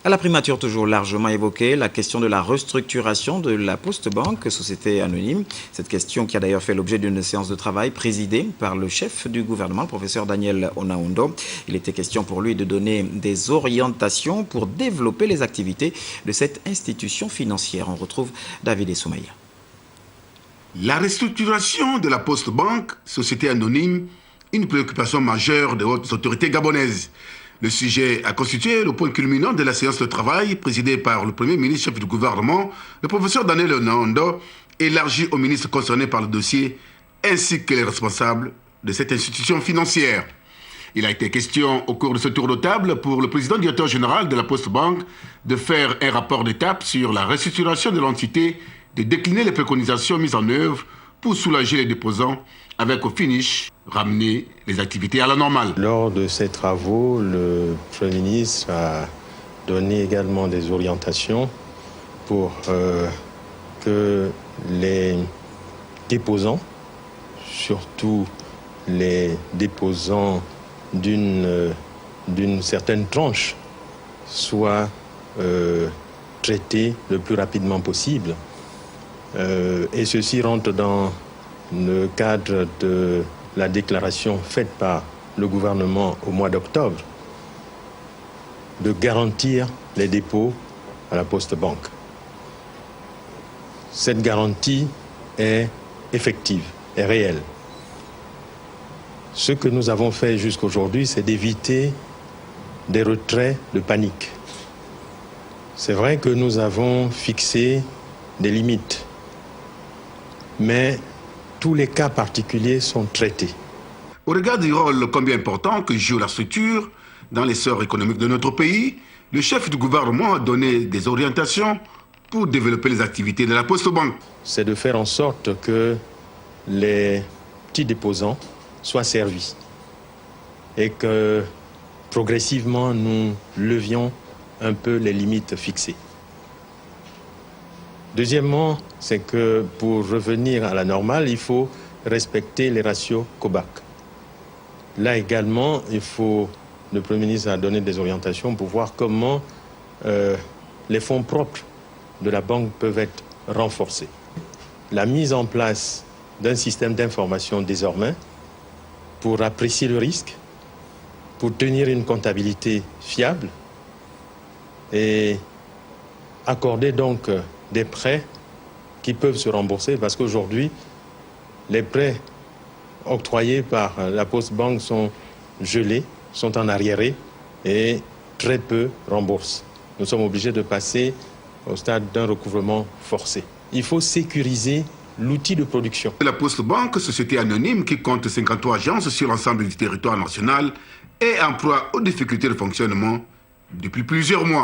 À la primature, toujours largement évoquée, la question de la restructuration de la Poste-Banque, société anonyme. Cette question qui a d'ailleurs fait l'objet d'une séance de travail présidée par le chef du gouvernement, le professeur Daniel Onaondo. Il était question pour lui de donner des orientations pour développer les activités de cette institution financière. On retrouve David Essoumaïa. La restructuration de la Poste-Banque, société anonyme, une préoccupation majeure des hautes autorités gabonaises. Le sujet a constitué le point culminant de la séance de travail présidée par le Premier ministre chef du gouvernement, le professeur Daniel Onaondo, élargi aux ministres concernés par le dossier, ainsi que les responsables de cette institution financière. Il a été question au cours de ce tour de table pour le président directeur général de la Poste-Banque de faire un rapport d'étape sur la restructuration de l'entité, de décliner les préconisations mises en œuvre pour soulager les déposants avec au finish ramener les activités à la normale. Lors de ces travaux, le Premier ministre a donné également des orientations pour que les déposants, surtout les déposants d'une certaine tranche, soient traités le plus rapidement possible. Et ceci rentre dans le cadre de la déclaration faite par le gouvernement au mois d'octobre de garantir les dépôts à la Poste-Banque. Cette garantie est effective, est réelle. Ce que nous avons fait jusqu'aujourd'hui, c'est d'éviter des retraits de panique. C'est vrai que nous avons fixé des limites, mais tous les cas particuliers sont traités. Au regard du rôle combien important que joue la structure dans l'essor économique de notre pays, le chef du gouvernement a donné des orientations pour développer les activités de la Poste-Banque. C'est de faire en sorte que les petits déposants soient servis et que progressivement nous levions un peu les limites fixées. Deuxièmement, c'est que pour revenir à la normale, il faut respecter les ratios COBAC. Là également, le Premier ministre a donné des orientations pour voir comment les fonds propres de la banque peuvent être renforcés. La mise en place d'un système d'information désormais pour apprécier le risque, pour tenir une comptabilité fiable et accorder donc des prêts qui peuvent se rembourser parce qu'aujourd'hui, les prêts octroyés par la Poste-Banque sont gelés, sont en arriéré et très peu remboursent. Nous sommes obligés de passer au stade d'un recouvrement forcé. Il faut sécuriser l'outil de production. La Poste-Banque, société anonyme qui compte 53 agences sur l'ensemble du territoire national, est en proie aux difficultés de fonctionnement depuis plusieurs mois.